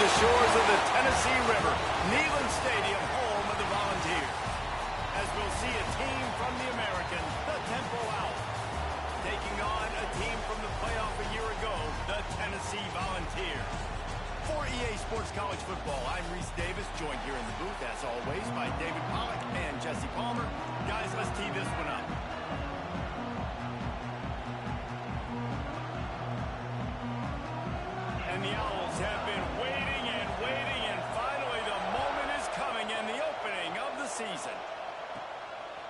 the shores of the Tennessee River, Neyland Stadium, home of the Volunteers. As we'll see a team from the American, the Temple Owls, taking on a team from the playoff a year ago, the Tennessee Volunteers. For EA Sports College Football, I'm Reese Davis, joined here in the booth, as always, by David Pollack and Jesse Palmer. Guys, let's tee this one up. And the Owls have been waiting, and finally the moment is coming, and the opening of the season.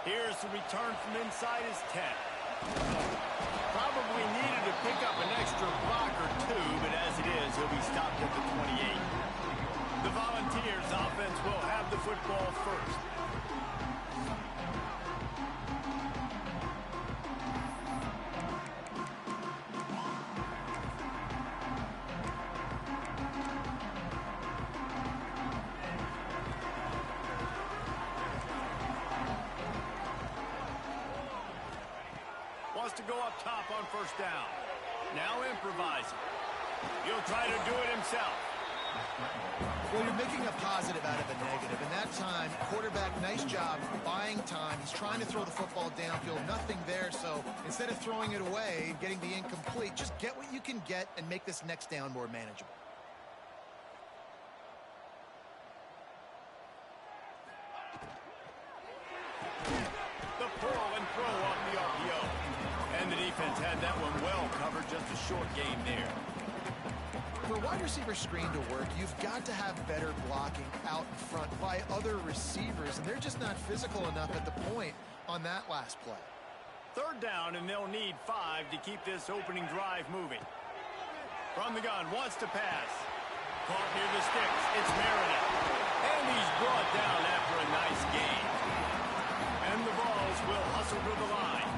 Here's the return from inside his 10. Probably needed to pick up an extra block or two, but as it is, he'll be stopped at the 28. The Volunteers offense will have the football first. To go up top on first down. Now improvising. He'll try to do it himself. Well, you're making a positive out of a negative. In that time, quarterback, nice job buying time. He's trying to throw the football downfield. Nothing there, so instead of throwing it away and getting the incomplete, just get what you can get and make this next down more manageable. The pull and throw off the RPO. And the defense had that one well covered, just a short game there. For a wide receiver screen to work, you've got to have better blocking out in front by other receivers, and they're just not physical enough at the point on that last play. Third down, and they'll need 5 to keep this opening drive moving. From the gun, wants to pass. Caught near the sticks, it's Meredith. And he's brought down after a nice gain. And the Vols will hustle to the line.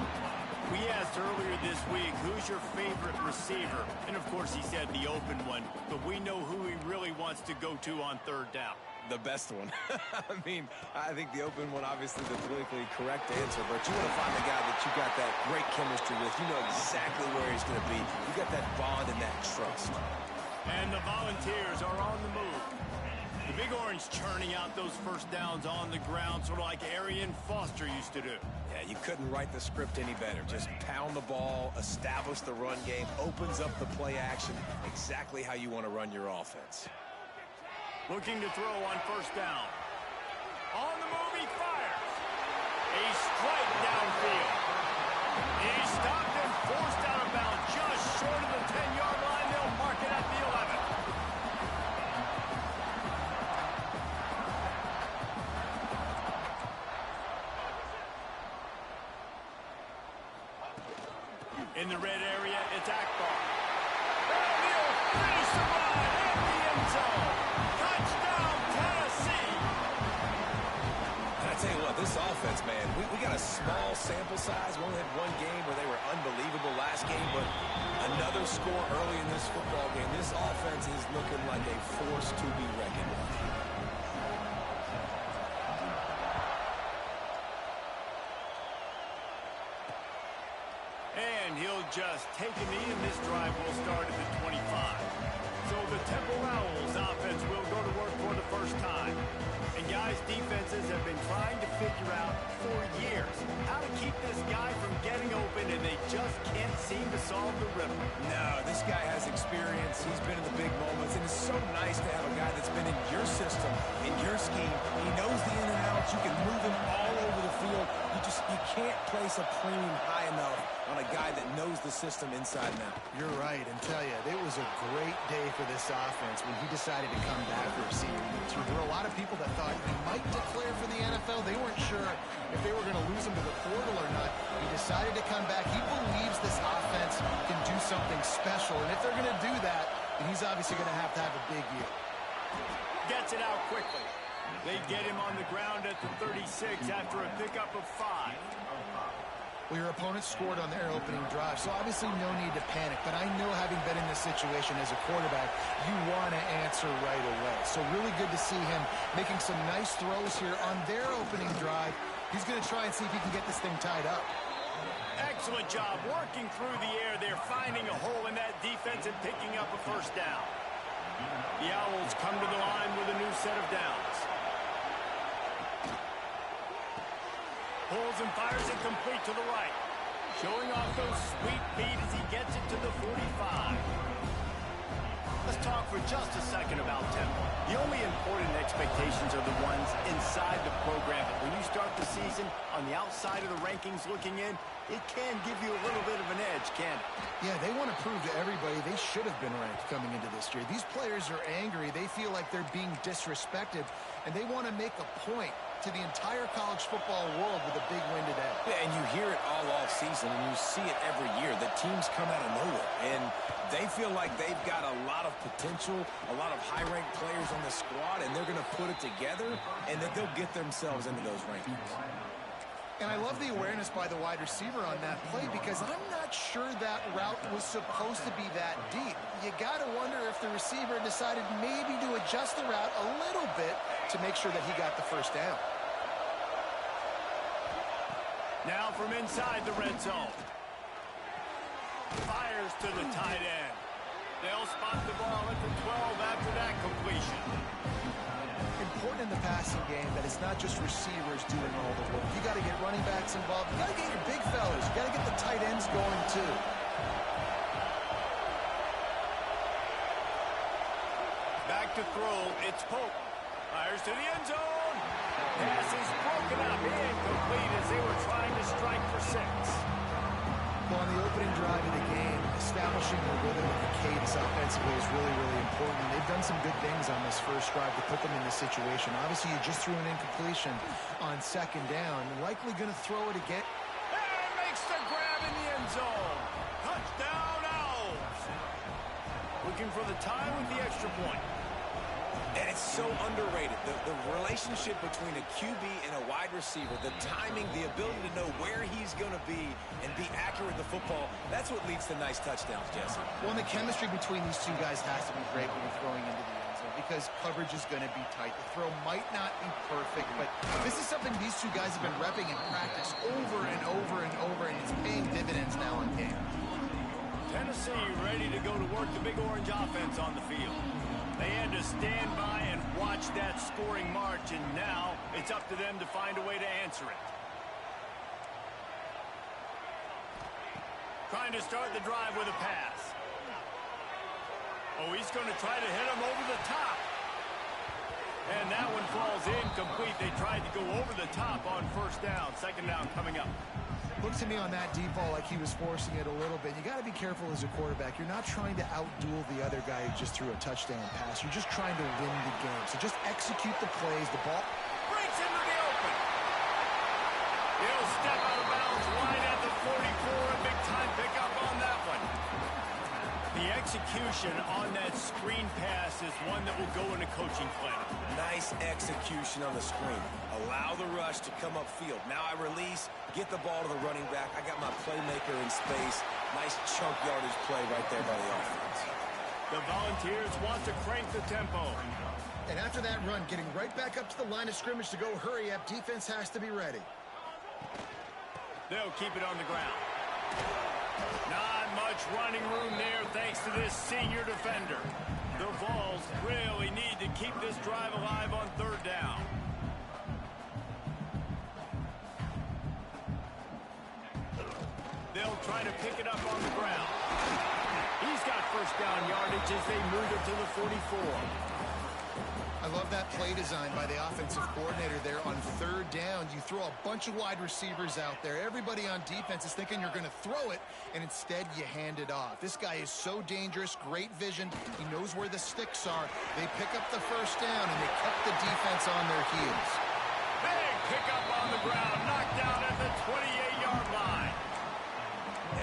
We asked earlier this week, who's your favorite receiver? And, of course, he said the open one. But we know who he really wants to go to on third down. The best one. I mean, I think the open one, obviously, the politically correct answer. But you want to find the guy that you got that great chemistry with. You know exactly where he's going to be. You got that bond and that trust. And the Volunteers are on the move. The Big Orange churning out those first downs on the ground, sort of like Arian Foster used to do. Yeah, you couldn't write the script any better. Just pound the ball, establish the run game, opens up the play action, exactly how you want to run your offense. Looking to throw on first down. On the move, he fires. A strike downfield. He's stopped and forced out of bounds just short of the 10-yard line. They'll mark it at the 11. In the red area, it's Akbar. And he'll finish the ride in the end zone. Touchdown, Tennessee. And I tell you what, this offense, man, we got a small sample size. We only had one game where they were unbelievable last game, but another score early in this football game. This offense is looking like a force to be reckoned with. And he'll just take a knee, and this drive will start at the 25. So the Temple Owls offense will go to work for the first time. And guys, defenses have been trying to figure out for years how to keep this guy from getting open, and they just can't seem to solve the riddle. No, this guy has experience. He's been in the big moments, and it's so nice to have a guy that's been in your system, in your scheme. He knows the in and outs. You can move him all over the field. You can't place a premium high enough on a guy that knows the system inside and out. You're right, and tell you, it was a great day for this offense when he decided to come back for a senior year. There were a lot of people that thought he might declare for the NFL. They weren't sure if they were going to lose him to the portal or not. He decided to come back. He believes this offense can do something special, and if they're going to do that, then he's obviously going to have a big year. Gets it out quickly. They get him on the ground at the 36 after a pickup of 5. Well, your opponent scored on their opening drive, so obviously no need to panic. But I know, having been in this situation as a quarterback, you want to answer right away. So really good to see him making some nice throws here on their opening drive. He's going to try and see if he can get this thing tied up. Excellent job working through the air. They're finding a hole in that defense and picking up a first down. The Owls come to the line with a new set of downs. Pulls and fires it complete to the right. Showing off those sweet feet as he gets it to the 45. Let's talk for just a second about tempo. The only important expectations are the ones inside the program. But when you start the season on the outside of the rankings looking in, it can give you a little bit of an edge, can't it? Yeah, they want to prove to everybody they should have been ranked coming into this year. These players are angry. They feel like they're being disrespected, and they want to make a point to the entire college football world with a big win today. Yeah, and you hear it all off season, and you see it every year. The teams come out of nowhere, and they feel like they've got a lot of potential, a lot of high-ranked players on the squad, and they're going to put it together, and that they'll get themselves into those rankings. And I love the awareness by the wide receiver on that play because I'm not sure that route was supposed to be that deep. You got to wonder if the receiver decided maybe to adjust the route a little bit to make sure that he got the first down. Now from inside the red zone. Fires to the tight end. They'll spot the ball at the 12 after that completion. Important in the passing game that it's not just receivers doing all the work. You got to get running backs involved. You got to get your big fellas. You got to get the tight ends going too. Back to throw. It's Pope. Fires to the end zone. Pass is broken up. Incomplete as they were trying to strike for 6. Well, on the opening drive of the game, establishing the rhythm of the cadence offensively is really, really important. They've done some good things on this first drive to put them in this situation. Obviously, you just threw an incompletion on second down. Likely going to throw it again. And makes the grab in the end zone. Touchdown, Owls. Looking for the tie with the extra point. And it's so underrated. The relationship between a QB and a wide receiver, the timing, the ability to know where he's going to be and be accurate with the football, that's what leads to nice touchdowns, Jesse. Well, and the chemistry between these two guys has to be great when you're throwing into the end zone because coverage is going to be tight. The throw might not be perfect, but this is something these two guys have been repping in practice over and over and over, and it's paying dividends now in game. Tennessee ready to go to work the Big Orange offense on the field. They had to stand by and watch that scoring march, and now it's up to them to find a way to answer it. Trying to start the drive with a pass. Oh, he's going to try to hit him over the top. And that one falls incomplete. They tried to go over the top on first down. Second down coming up. Looked to me on that deep ball like he was forcing it a little bit. You got to be careful as a quarterback. You're not trying to outduel the other guy who just threw a touchdown pass. You're just trying to win the game. So just execute the plays. The ball breaks into the open. He'll step out of bounds right at the 44. A big time pickup on that one. The execution on that screen pass is one that will go in a coaching plan. Nice execution on the screen. Allow the rush to come upfield. Now I release, get the ball to the running back. I got my playmaker in space. Nice chunk yardage play right there by the offense. The Volunteers want to crank the tempo. And after that run, getting right back up to the line of scrimmage to go hurry up, defense has to be ready. They'll keep it on the ground. Not much running room there thanks to this senior defender. The Vols really need to keep this drive alive on third down. They'll try to pick it up on the ground. He's got first down yardage as they move it to the 44. I love that play design by the offensive coordinator there on third down. You throw a bunch of wide receivers out there. Everybody on defense is thinking you're going to throw it, and instead you hand it off. This guy is so dangerous, great vision. He knows where the sticks are. They pick up the first down, and they kept the defense on their heels. Big pickup on the ground, knocked down at the 28-yard line.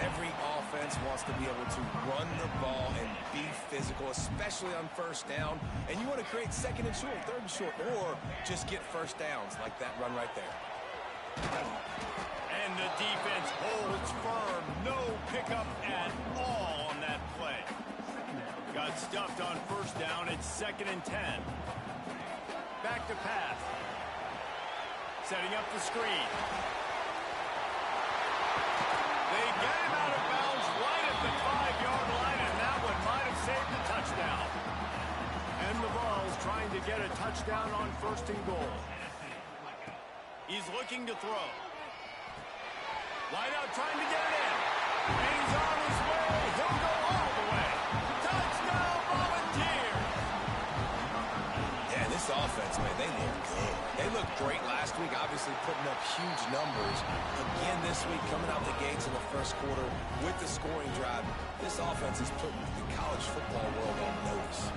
Every offense wants to be able to run the ball and be physical, especially on first down. And you want to create second and short, third and short, or just get first downs like that run right there. And the defense holds firm. No pickup at all on that play. Got stuffed on first down. It's 2nd and 10. Back to pass. Setting up the screen. They get him out of bounds right at the 5-yard line, and that one might have saved the touchdown. And the Vols trying to get a touchdown on 1st and goal. He's looking to throw. Wide out trying to get it in. And he's on his way. He'll go all the way. Touchdown, Volunteers! Yeah, this offense, man, they look good. They looked great last week, obviously putting up huge numbers. Again this week, coming out the gates in the first quarter with the scoring drive. This offense is putting the college football world on notice.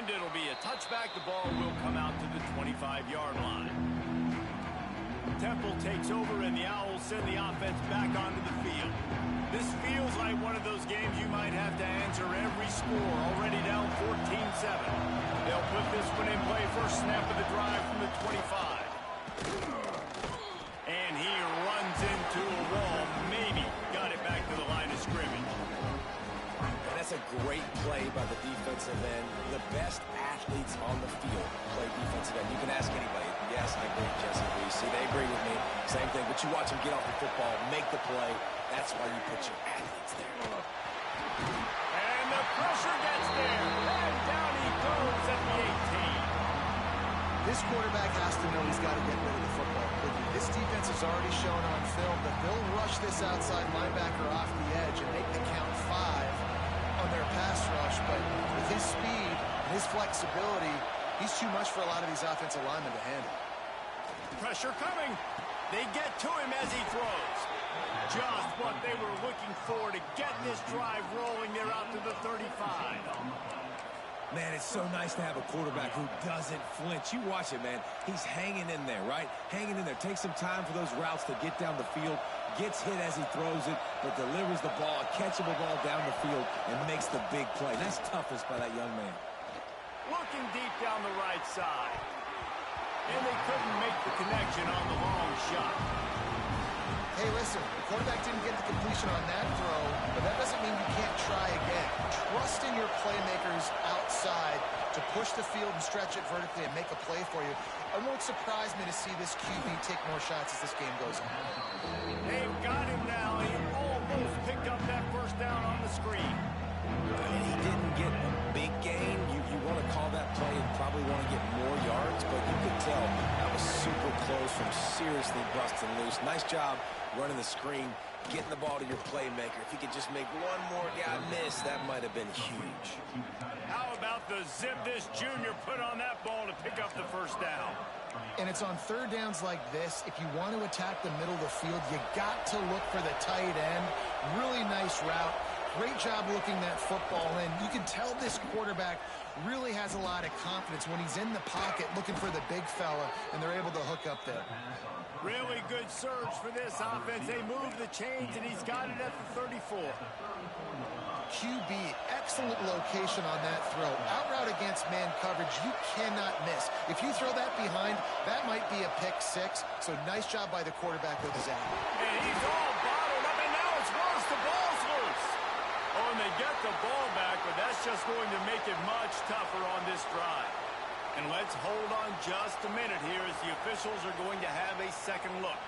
And it'll be a touchback. The ball will come out to the 25-yard line. Temple takes over, and the Owls send the offense back onto the field. This feels like one of those games you might have to answer every score, already down 14-7. They'll put this one in play, first snap of the drive from the 25. And he runs into a wall, maybe got it back to the line of scrimmage. And that's a great play by the defensive end. The best athletes on the field play defensive end. You can ask anybody. Yes, I agree, Jesse. You see, they agree with me. Same thing. But you watch them get off the football, make the play. That's why you put your athletes there. And the pressure gets there. And down he goes at the 18. This quarterback has to know he's got to get rid of the football quickly. This defense has already shown on film that they'll rush this outside linebacker off the edge and make the count 5 on their pass rush. But with his speed and his flexibility, he's too much for a lot of these offensive linemen to handle. Pressure coming. They get to him as he throws. Just what they were looking for to get this drive rolling. They're out to the 35. Man, it's so nice to have a quarterback who doesn't flinch. You watch it, man. He's hanging in there, right? Hanging in there. Takes some time for those routes to get down the field. Gets hit as he throws it, but delivers the ball, a catchable ball down the field, and makes the big play. That's toughness by that young man. Looking deep down the right side. And they couldn't make the connection on the long shot. Hey, listen, the quarterback didn't get the completion on that throw, but that doesn't mean you can't try again. Trust in your playmakers outside to push the field and stretch it vertically and make a play for you. It won't surprise me to see this QB take more shots as this game goes on. They've got him now. He almost picked up that first down on the screen. And he didn't get a big gain. You want to call that play and probably want to get more yards, but you could tell that was super close from seriously busting loose. Nice job running the screen, getting the ball to your playmaker. If he could just make one more guy miss, that might have been huge. How about the zip this junior put on that ball to pick up the first down? And it's on third downs like this. If you want to attack the middle of the field, you got to look for the tight end. Really nice route. Great job looking that football in. You can tell this quarterback really has a lot of confidence when he's in the pocket looking for the big fella, and they're able to hook up there. Really good surge for this offense. They move the chains, and he's got it at the 34. QB, excellent location on that throw. Out route against man coverage, you cannot miss. If you throw that behind, that might be a pick 6. So nice job by the quarterback with his act. And he's all bottled up, and now it's worse. The ball's loose. Oh, and they get the ball back, but that's just going to make it much tougher on this drive. And let's hold on just a minute here as the officials are going to have a second look.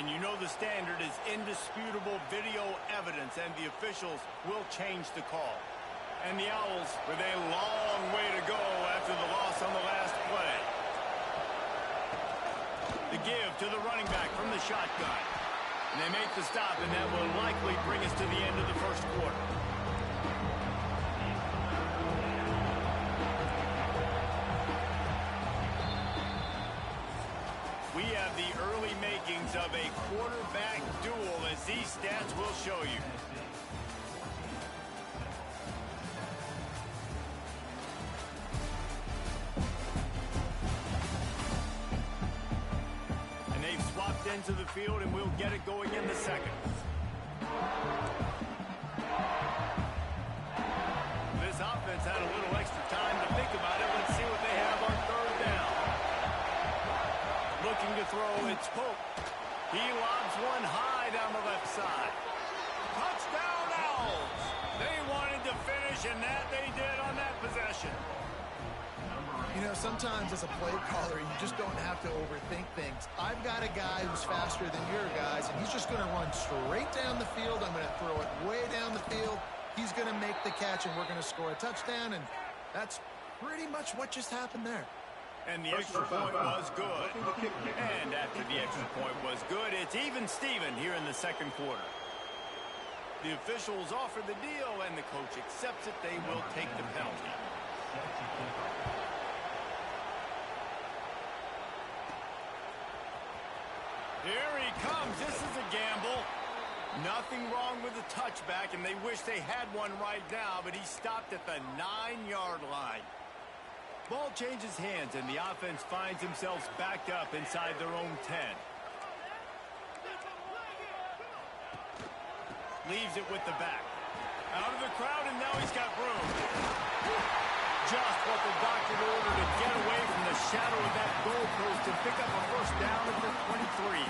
And you know the standard is indisputable video evidence, and the officials will change the call. And the Owls with a long way to go after the loss on the last play. The give to the running back from the shotgun. And they make the stop, and that will likely bring us to the end of the first quarter. We have the early makings of a quarterback duel, as these stats will show you. And they've swapped into the field, and we'll get it going in the second. This offense had a little extra time to think about it. Let's see what they have on third down. Looking to throw, it's Pope. He lobs one high down the left side. Touchdown! Vols. They wanted to finish, and that they did on that possession. You know, sometimes as a play caller, you just don't have to overthink things. I've got a guy who's faster than your guys, and he's just going to run straight down the field. I'm going to throw it way down the field. He's going to make the catch, and we're going to score a touchdown, and that's pretty much what just happened there. And the extra point was good. And after the extra point was good, it's even Steven here in the second quarter. The officials offer the deal, and the coach accepts it. They will take the penalty. Here he comes. This is a gamble. Nothing wrong with the touchback, and they wish they had one right now, but he stopped at the 9-yard line. Ball changes hands, and the offense finds themselves backed up inside their own 10. Leaves it with the back. Out of the crowd, and now he's got room. Just what the doctor ordered to get away from the shadow of that goalpost and pick up a first down at the 23.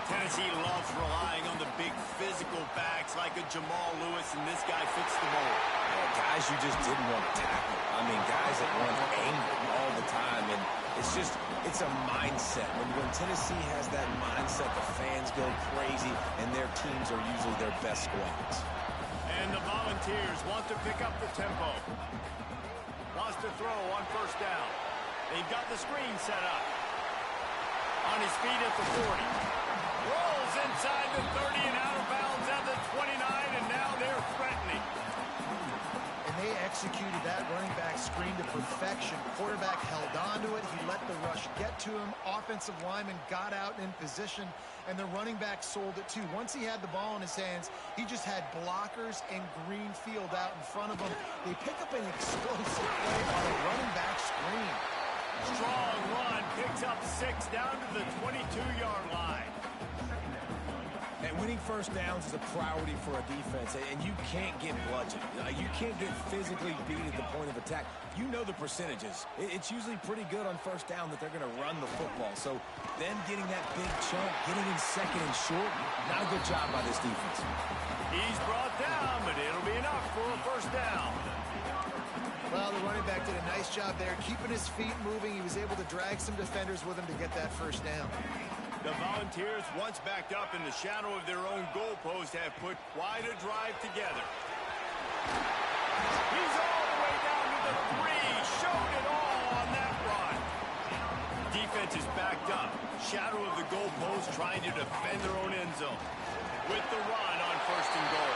Tennessee loves relying on the big physical backs like a Jamal Lewis, and this guy fits the mold. Yeah, guys you just didn't want to tackle. I mean, guys that run angry all the time, and it's a mindset. When Tennessee has that mindset, the fans go crazy, and their teams are usually their best squads. And the Volunteers want to pick up the tempo. Wants to throw on first down. They've got the screen set up. On his feet at the 40. Rolls inside the 30 and out of bounds at the 29, and now they're threatening. And they executed that running back screen to perfection. Quarterback held on to it. He let the rush get to him. Offensive lineman got out in position, and the running back sold it too. Once he had the ball in his hands, he just had blockers and green field out in front of him. They pick up an explosive play on a running back screen. Strong run, picks up 6 down to the 22-yard line. And winning first downs is a priority for a defense, and you can't get bludgeoned. You can't get physically beat at the point of attack. You know the percentages. It's usually pretty good on first down that they're going to run the football. So them getting that big chunk, getting in second and short, not a good job by this defense. He's brought down, but it'll be enough for a first down. Well, the running back did a nice job there, keeping his feet moving. He was able to drag some defenders with him to get that first down. The Volunteers, once backed up in the shadow of their own goalpost, have put quite a drive together. He's all the way down to the 3. Showed it all on that run. Defense is backed up. Shadow of the goalpost trying to defend their own end zone. With the run on first and goal.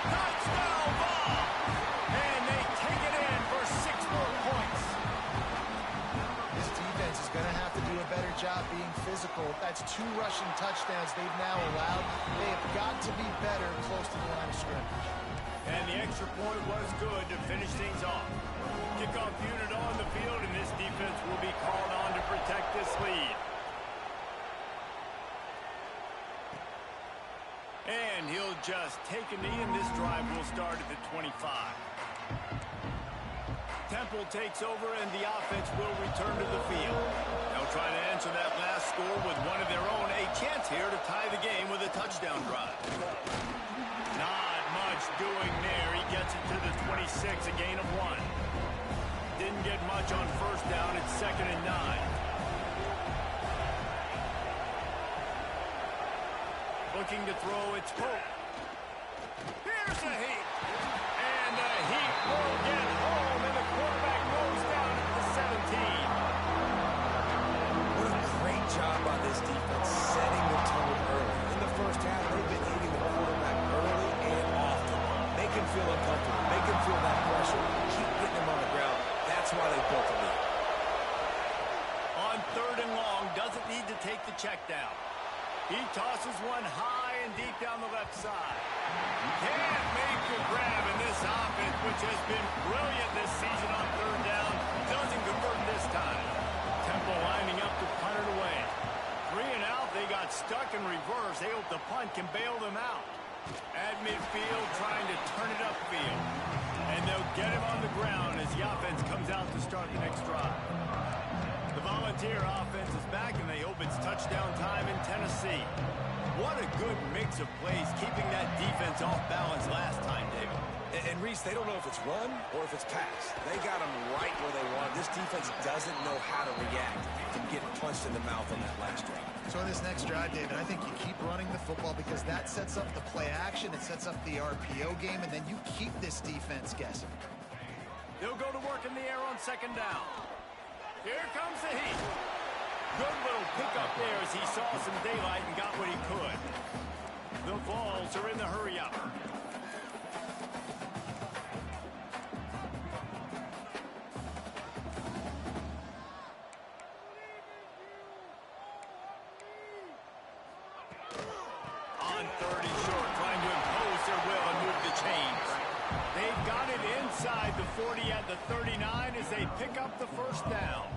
Touchdown ball! And they take it in for 6 more points. This defense is going to have to do a better job being physical. That's 2 rushing touchdowns they've now allowed. They have got to be better close to the line of scrimmage. And the extra point was good to finish things off. Kickoff unit on the field, and this defense will be called on to protect this lead. And he'll just take a knee, and this drive will start at the 25. Temple takes over, and the offense will return to the field. They'll try to answer that last score with one of their own. A chance here to tie the game with a touchdown drive. Not much doing there. He gets it to the 26, a gain of 1. Didn't get much on first down. It's 2nd and 9. Looking to throw, it's Pope. Here's a heat. And the heat will get home, and the quarterback goes down at the 17. What a great job by this defense, setting the tone early. In the first half, they've been hitting the quarterback early and often. Make him feel uncomfortable. Make him feel that pressure. Keep getting him on the ground. That's why they built the lead. On 3rd and long, doesn't need to take the check down. He tosses one high and deep down the left side. Can't make the grab, in this offense, which has been brilliant this season on 3rd down, doesn't convert this time. Temple lining up to punt it away. 3 and out, they got stuck in reverse. They hope the punt can bail them out. At midfield, trying to turn it upfield. And they'll get him on the ground as the offense comes out to start the next drive. The Volunteers Frontier offense is back, and they hope it's touchdown time in Tennessee. What a good mix of plays, keeping that defense off balance last time, David. And Reese, they don't know if it's run or if it's pass. They got them right where they want. This defense doesn't know how to react from getting punched in the mouth on that last drive. So in this next drive, David, I think you keep running the football because that sets up the play action, it sets up the RPO game, and then you keep this defense guessing. They'll go to work in the air on second down. Here comes the heat. Good little pickup there as he saw some daylight and got what he could. The Vols are in the hurry-up. On 30 short, trying to impose their will and move the chains. They've got it inside the 40 at the 39 as they pick up the first down.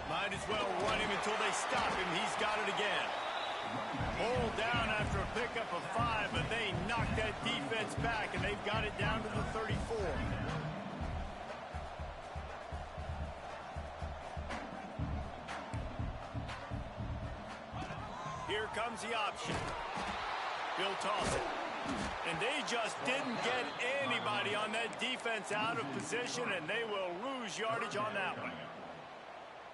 Might as well run him until they stop him. He's got it again. Hold down after a pickup of 5, but they knocked that defense back, and they've got it down to the 34. Here comes the option. He'll toss it. And they just didn't get anybody on that defense out of position, and they will lose yardage on that one.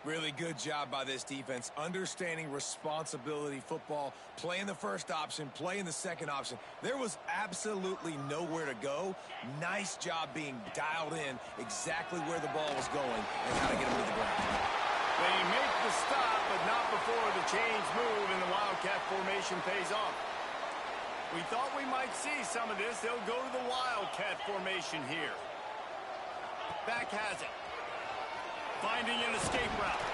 Really good job by this defense, understanding responsibility football, playing the first option, playing the second option. There was absolutely nowhere to go. Nice job being dialed in exactly where the ball was going and how to get him to the ground. They make the stop, but not before the chains move and the Wildcat formation pays off. We thought we might see some of this. They'll go to the Wildcat formation here. Back has it. Finding an escape route.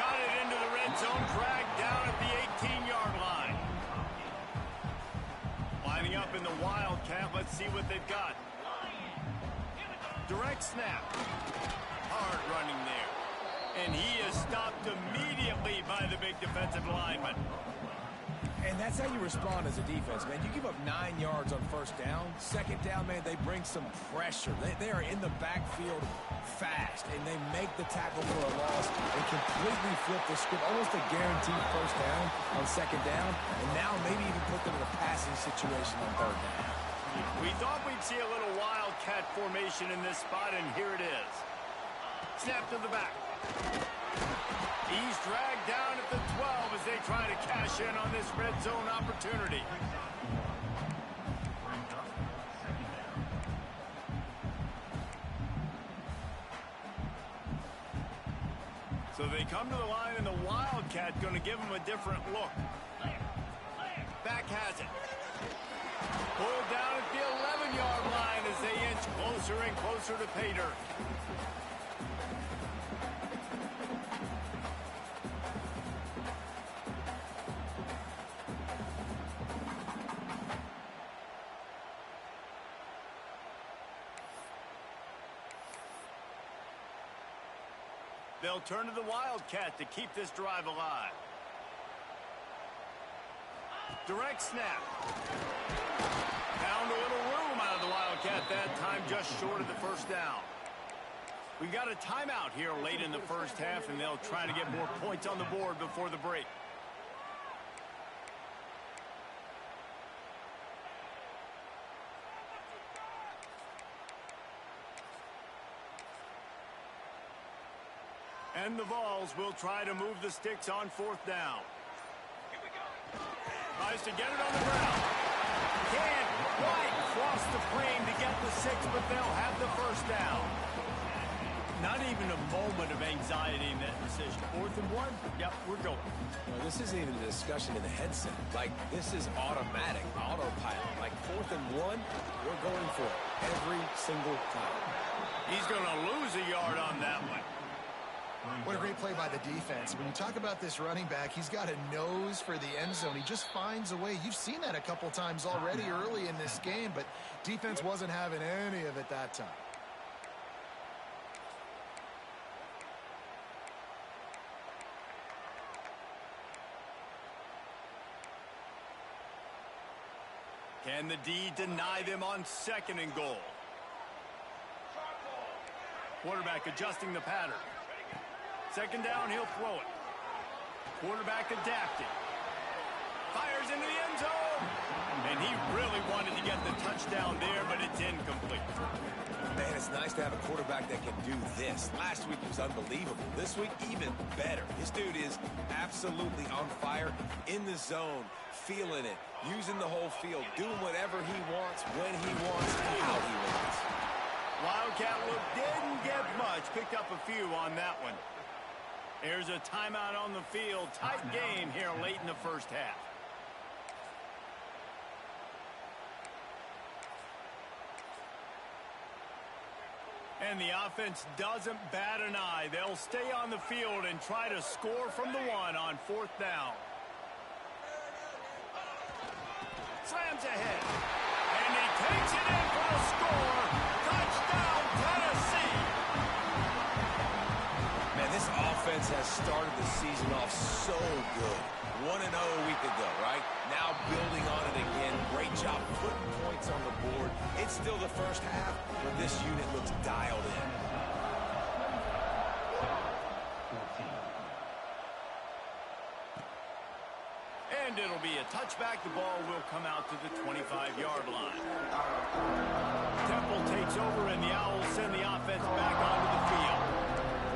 Got it into the red zone, dragged down at the 18-yard line. Lining up in the Wildcat. Let's see what they've got. Direct snap. Hard running there. And he is stopped immediately by the big defensive lineman. And that's how you respond as a defense, man. You give up 9 yards on first down. Second down, man, they bring some pressure. They are in the backfield fast, and they make the tackle for a loss and completely flip the script. Almost a guaranteed first down on second down, and now maybe even put them in a passing situation on third down. We thought we'd see a little Wildcat formation in this spot, and here it is. Snap to the back. He's dragged down at the 12 as they try to cash in on this red zone opportunity. So they come to the line, and the Wildcat going to give them a different look. Back has it. Pulled down at the 11-yard line as they inch closer and closer to pay dirt. They'll turn to the Wildcat to keep this drive alive. Direct snap. Found a little room out of the Wildcat that time, just short of the first down. We got a timeout here late in the first half, and they'll try to get more points on the board before the break. And the Vols will try to move the sticks on fourth down. Tries to get it on the ground. Can't quite cross the plane to get the 6, but they'll have the first down. Not even a moment of anxiety in that decision. 4th and 1? Yep, we're going. Well, this isn't even a discussion in the headset. Like, this is automatic, autopilot. Like, 4th and 1, we're going for it every single time. He's going to lose a yard on that one. What a great play by the defense. When you talk about this running back, he's got a nose for the end zone. He just finds a way. You've seen that a couple times already early in this game, but defense wasn't having any of it that time. Can the D deny them on 2nd and goal? Quarterback adjusting the pattern. Second down, he'll throw it. Quarterback adapted. Fires into the end zone. And he really wanted to get the touchdown there, but it's incomplete. Man, it's nice to have a quarterback that can do this. Last week he was unbelievable. This week, even better. This dude is absolutely on fire, in the zone, feeling it, using the whole field, doing whatever he wants, when he wants, how he wants. Wildcat look didn't get much. Picked up a few on that one. There's a timeout on the field. Tight game here late in the first half. And the offense doesn't bat an eye. They'll stay on the field and try to score from the one on fourth down. Slams ahead. And he takes it in for the score. Touchdown, Tennessee. Man, this offense has started the season off so good. 1-0 a week ago, right? Now building on it again. Great job putting points on the board. It's still the first half, but this unit looks dialed in. And it'll be a touchback. The ball will come out to the 25-yard line. Temple takes over, and the Owls send the offense back onto the field.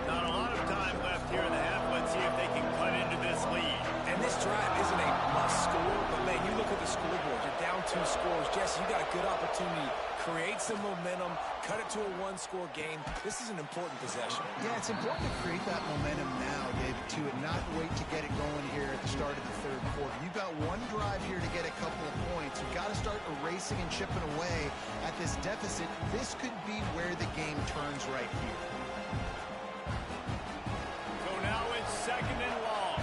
Not a lot of time left here in the half. Let's see if they can cut into this lead. And this drive isn't a must score, but, man, you look at the scoreboard. You're down 2 scores. Jesse, you got a good opportunity. Create some momentum. Cut it to a 1-score game. This is an important possession. Yeah, it's important to create that momentum now, David, too, and not wait to get it going here at the start of the third quarter. You've got one drive here to get a couple of points. You've got to start erasing and chipping away at this deficit. This could be where the game turns right here. So now it's second and long.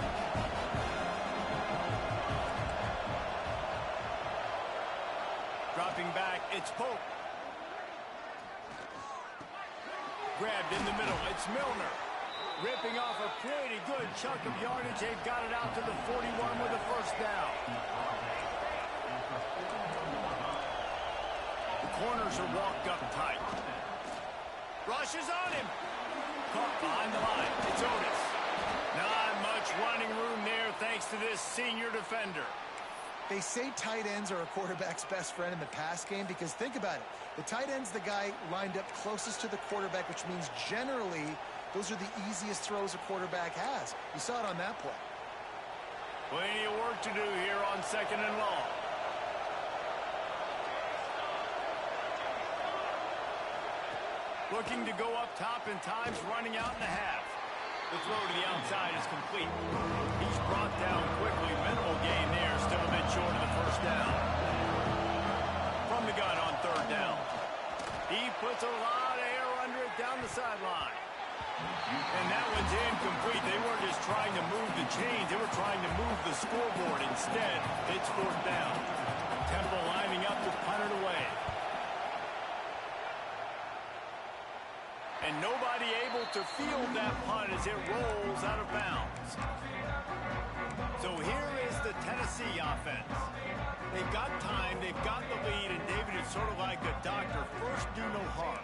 Dropping back, it's Pope. Grabbed in the middle, it's Milner. Ripping off a pretty good chunk of yardage. They've got it out to the 41 with a first down. The corners are walked up tight. Rush is on him. Caught behind the line. It's Otis. Not much running room there thanks to this senior defender. They say tight ends are a quarterback's best friend in the pass game because think about it. The tight end's the guy lined up closest to the quarterback, which means generally those are the easiest throws a quarterback has. You saw it on that play. Plenty of work to do here on second and long. Looking to go up top in times, running out in the half. The throw to the outside is complete. He's brought down quickly. Minimal gain there. Still a bit short of the first down. From the gun on third down. He puts a lot of air under it down the sideline. And that one's incomplete. They weren't just trying to move the chains. They were trying to move the scoreboard. Instead, it's fourth down. Temple lining up to punt it away. And nobody able to field that punt as it rolls out of bounds. So here is the Tennessee offense. They've got time, they've got the lead, and David is sort of like a doctor. First, do no harm.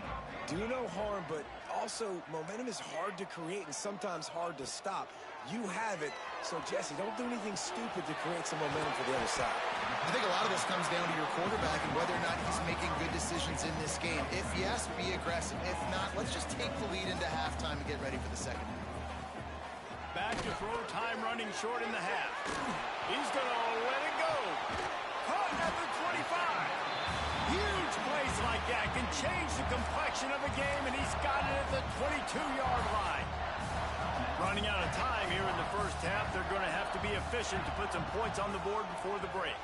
Do no harm, but also momentum is hard to create and sometimes hard to stop. You have it, so Jesse, don't do anything stupid to create some momentum for the other side. I think a lot of this comes down to your quarterback and whether or not he's making good decisions in this game. If yes, be aggressive. If not, let's just take the lead into halftime and get ready for the second. Back to throw, time running short in the half. He's going to let it go. Caught at the 25. Huge plays like that can change the complexion of a game, and he's got it at the 22-yard line. Running out of time here in the first half. They're going to have to be efficient to put some points on the board before the break.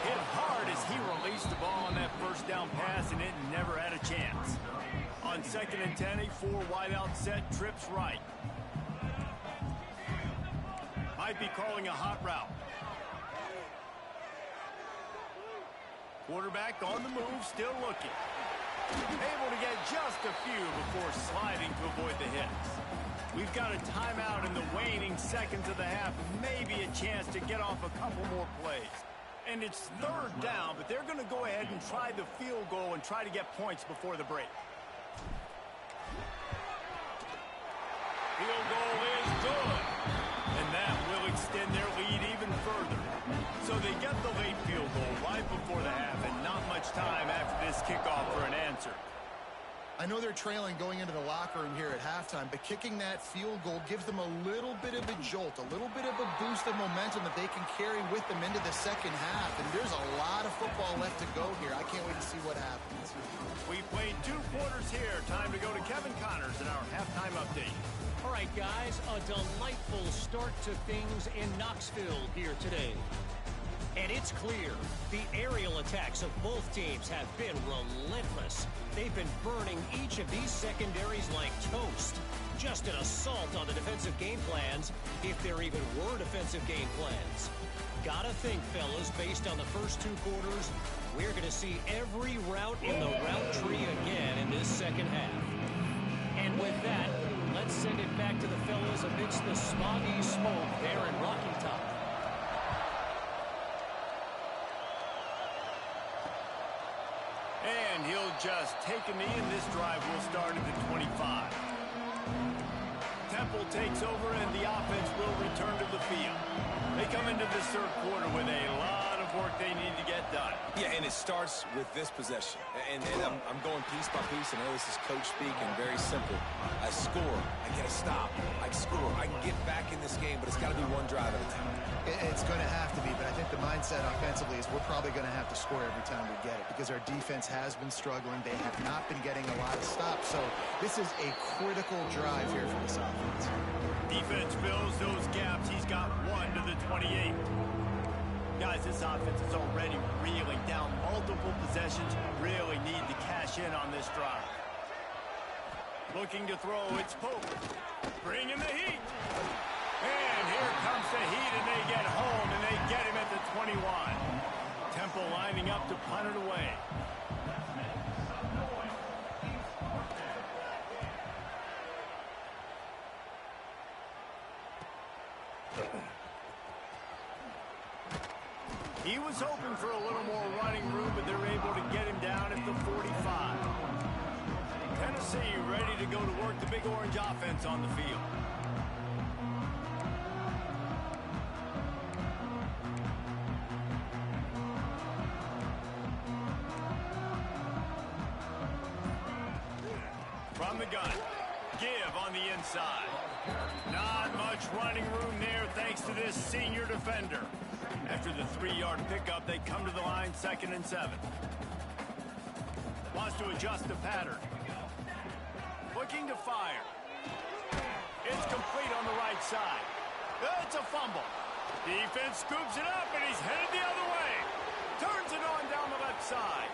Hit hard as he released the ball on that first down pass, and it never had a chance. On second and 10, a 4-wideout set, trips right. Might be calling a hot route. Quarterback on the move, still looking. Able to get just a few before sliding to avoid the hits. We've got a timeout in the waning seconds of the half. Maybe a chance to get off a couple more plays. And it's third down, but they're going to go ahead and try the field goal and try to get points before the break. The extend their lead even further. So they get the late field goal right before the half, and not much time after this kickoff for an answer. I know they're trailing going into the locker room here at halftime, but kicking that field goal gives them a little bit of a jolt, a little bit of a boost of momentum that they can carry with them into the second half. And there's a lot of football left to go here. I can't wait to see what happens. We played 2 quarters here. Time to go to Kevin Connors in our halftime update. All right, guys, a delightful start to things in Knoxville here today. And it's clear, the aerial attacks of both teams have been relentless. They've been burning each of these secondaries like toast. Just an assault on the defensive game plans, if there even were defensive game plans. Gotta think, fellas, based on the first 2 quarters, we're going to see every route in the route tree again in this second half. And with that, let's send it back to the fellas amidst the smoggy smoke there in Rocky Top. And he'll just take a knee, and this drive will start at the 25. Temple takes over, and the offense will return to the field. They come into this third quarter with a lot of work they need to get done. Yeah, and it starts with this possession. And I'm going piece by piece. I know this is coach speak and very simple. I score. I get a stop. I score. I can get back in this game, but it's got to be one drive at a time. It's going to have to be, but I think the mindset offensively is we're probably going to have to score every time we get it because our defense has been struggling. They have not been getting a lot of stops, so this is a critical drive here for this offense. Defense fills those gaps. He's got 1 to the 28. Guys, this offense is already reeling down multiple possessions. Really need to cash in on this drive. Looking to throw, it's Pope. Bringing the heat. And here comes the heat, and they get home, and they get him at the 21. Temple lining up to punt it away. He was hoping for a little more running room, but they're able to get him down at the 45. Tennessee ready to go to work the Big Orange offense on the field. From the gun, give on the inside. Not much running room there thanks to this senior defender. After the 3-yard pickup, they come to the line 2nd and 7. Wants to adjust the pattern. Looking to fire. It's complete on the right side. It's a fumble. Defense scoops it up, and he's headed the other way. Turns it on down the left side.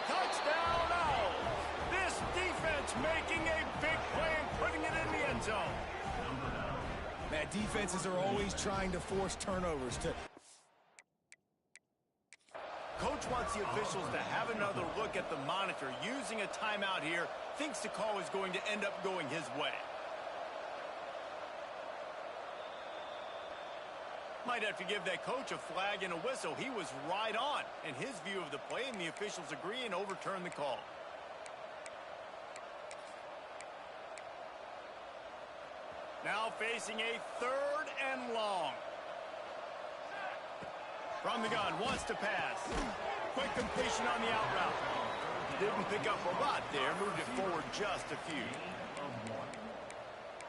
Touchdown, Owls. This defense making a big play and putting it in the end zone. Man, defenses are always trying to force turnovers. Coach wants the officials to have another look at the monitor. Using a timeout here, thinks the call is going to end up going his way. Might have to give that coach a flag and a whistle. He was right on in his view of the play, and the officials agree and overturn the call. Now facing a 3rd and long. From the gun, wants to pass. Quick completion on the out route. Didn't pick up a lot there, moved it forward just a few.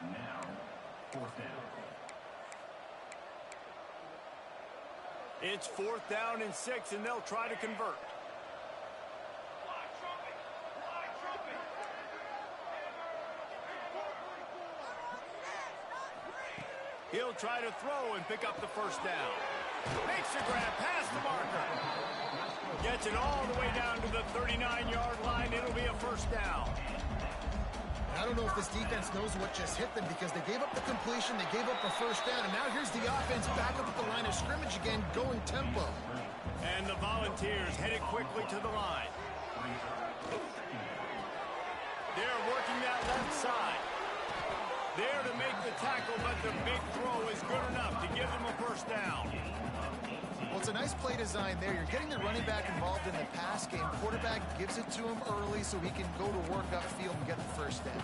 Now, 4th down. It's 4th down and 6, and they'll try to convert. He'll try to throw and pick up the 1st down. Makes the grab past the marker. Gets it all the way down to the 39-yard line. It'll be a 1st down. I don't know if this defense knows what just hit them because they gave up the completion, they gave up a 1st down, and now here's the offense back up at the line of scrimmage again, going tempo. And the Volunteers headed quickly to the line. They're working that left side. There to make the tackle, but the big throw is good enough to give them a 1st down. Well, it's a nice play design there. You're getting the running back involved in the pass game. Quarterback gives it to him early so he can go to work upfield and get the 1st down.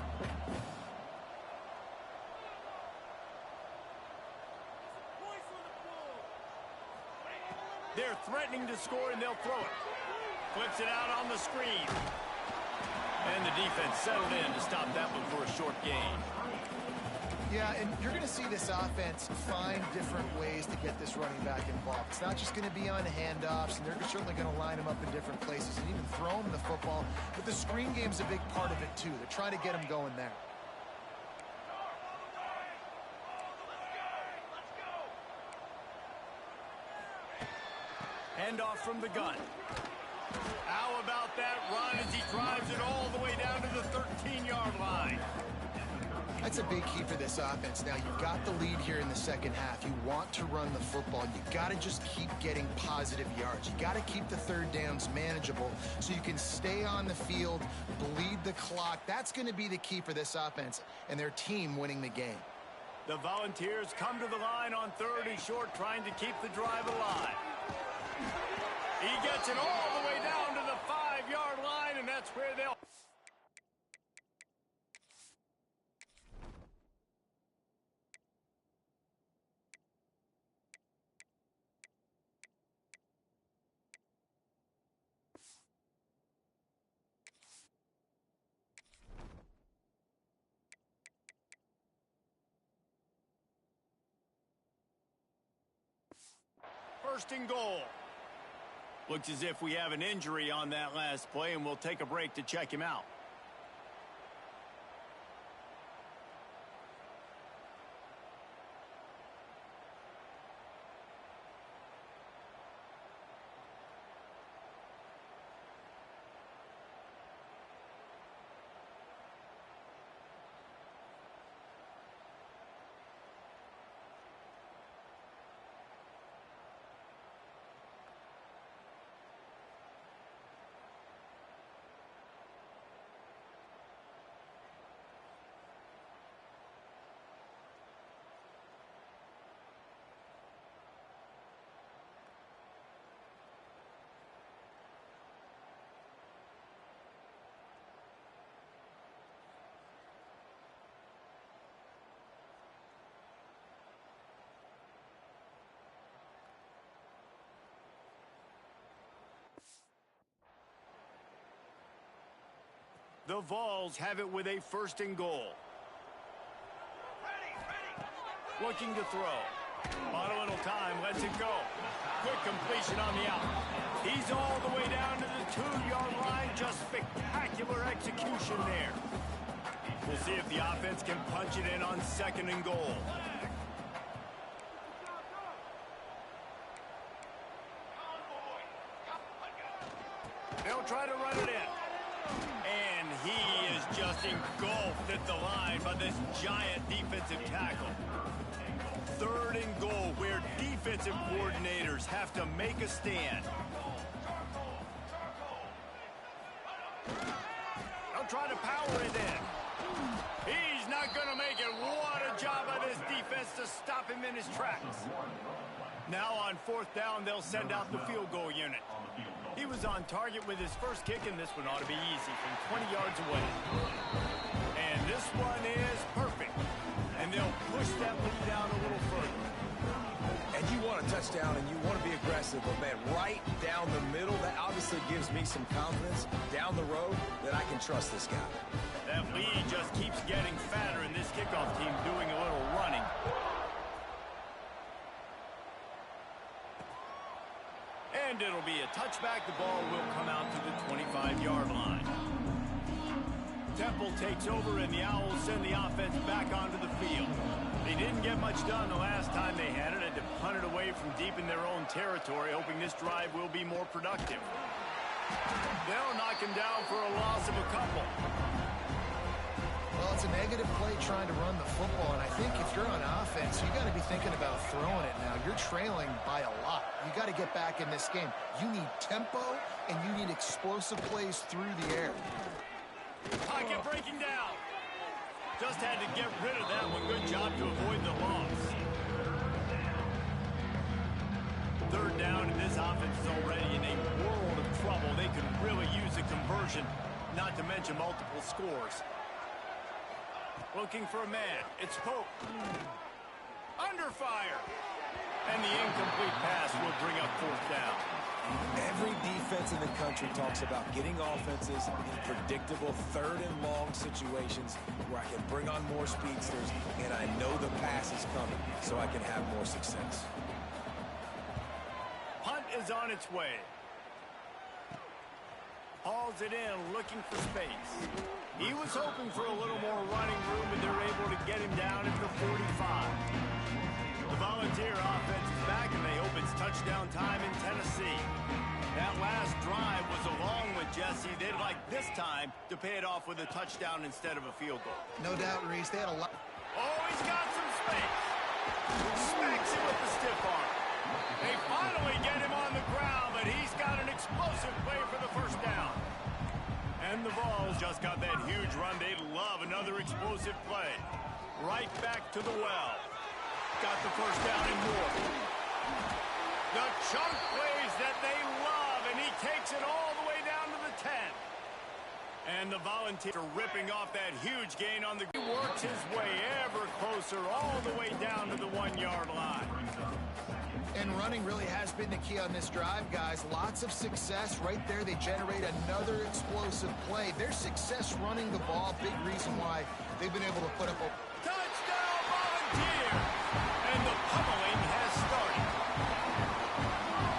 They're threatening to score, and they'll throw it. Flips it out on the screen. And the defense settled in to stop that one for a short gain. Yeah, and you're going to see this offense find different ways to get this running back involved. It's not just going to be on handoffs, and they're certainly going to line him up in different places and even throw him the football. But the screen game's a big part of it, too. They're trying to get him going there. Handoff from the gun. How about that run as he drives it all the way down to the 13-yard line? That's a big key for this offense. Now, you've got the lead here in the second half. You want to run the football. You got to just keep getting positive yards. You got to keep the third downs manageable so you can stay on the field, bleed the clock. That's going to be the key for this offense and their team winning the game. The Volunteers come to the line on 3rd and short, trying to keep the drive alive. He gets it all the way down to the 5-yard line, and that's where they'll... First and goal. Looks as if we have an injury on that last play, and we'll take a break to check him out. The Vols have it with a first and goal. Looking to throw. Bought a little time, lets it go. Quick completion on the out. He's all the way down to the 2-yard line. Just spectacular execution there. We'll see if the offense can punch it in on 2nd and goal. They'll try to run it in. And he is just engulfed at the line by this giant defensive tackle. 3rd and goal, where defensive coordinators have to make a stand. They'll try to power it in. He's not going to make it. What a job by this defense to stop him in his tracks. Now on 4th down, they'll send out the field goal unit. He was on target with his first kick, and this one ought to be easy from 20 yards away. And this one is perfect. And they'll push that lead down a little further. And you want a touchdown, and you want to be aggressive, but, man, right down the middle, that obviously gives me some confidence down the road that I can trust this guy. That lead just keeps getting fatter, and this kickoff team doing a little running. And it'll be a touchback. The ball will come out to the 25-yard line. Temple takes over, and the Owls send the offense back onto the field. They didn't get much done the last time they had it. Had to punt it away from deep in their own territory, hoping this drive will be more productive. They'll knock him down for a loss of a couple. Well, it's a negative play trying to run the football, and I think if you're on offense, you got to be thinking about throwing it now. You're trailing by a lot. You got to get back in this game. You need tempo, and you need explosive plays through the air. Pocket breaking down. Just had to get rid of that one. Good job to avoid the loss. 3rd down, and this offense is already in a world of trouble. They could really use a conversion, not to mention multiple scores. Looking for a man. It's Pope. Under fire. And the incomplete pass will bring up fourth down. Every defense in the country talks about getting offenses in predictable third and long situations where I can bring on more speedsters and I know the pass is coming so I can have more success. Punt is on its way. Hauls it in, looking for space. He was hoping for a little more running room, but they're able to get him down at the 45. The Volunteer offense is back, and they hope it's touchdown time in Tennessee. That last drive was a long one, Jesse. They'd like this time to pay it off with a touchdown instead of a field goal. No doubt, Reese. They had a lot. Oh, he's got some space. Smacks him with the stiff arm. They finally get him on the ground, but he's got an explosive play for the first down. And the Vols just got that huge run. They love another explosive play. Right back to the well. Got the first down and more. The chunk plays that they love, and he takes it all the way down to the 10. And the Volunteers are ripping off that huge gain on the... He works his way ever closer all the way down to the 1-yard line. And running really has been the key on this drive, guys. Lots of success right there. They generate another explosive play. Their success running the ball, big reason why they've been able to put up a... Touchdown, Volunteers! And the pummeling has started.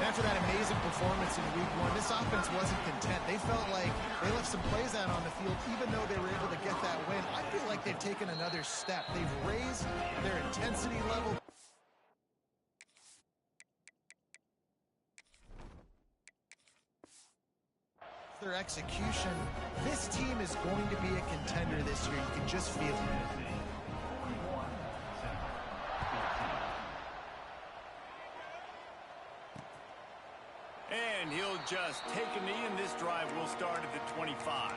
After that amazing performance in Week 1, this offense wasn't content. They felt like they left some plays out on the field, even though they were able to get that win. I feel like they've taken another step. They've raised their intensity level. Their execution. This team is going to be a contender this year. You can just feel it. And he'll just take a knee, and this drive will start at the 25.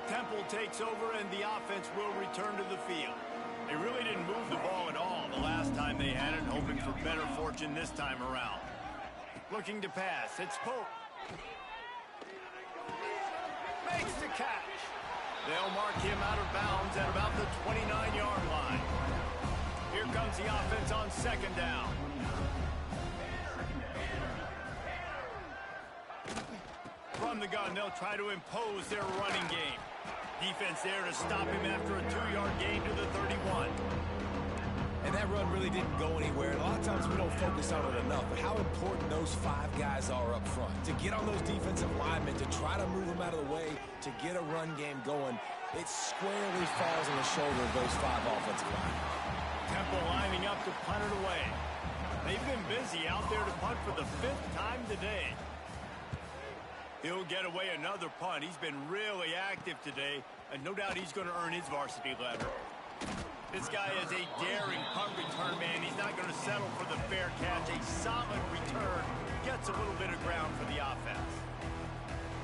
Temple takes over, and the offense will return to the field. They really didn't move the ball at all the last time they had it, hoping for better fortune this time around. Looking to pass. It's Pope. Makes the catch. They'll mark him out of bounds at about the 29-yard line. Here comes the offense on second down. From the gun, they'll try to impose their running game. Defense there to stop him after a 2-yard gain to the 31. And that run really didn't go anywhere. A lot of times we don't focus on it enough, but how important those 5 guys are up front. To get on those defensive linemen, to try to move them out of the way, to get a run game going, it squarely falls on the shoulder of those 5 offensive linemen. Temple lining up to punt it away. They've been busy out there to punt for the 5th time today. He'll get away another punt. He's been really active today, and no doubt he's going to earn his varsity letter. This guy is a daring punt return man. He's not going to settle for the fair catch. A solid return gets a little bit of ground for the offense.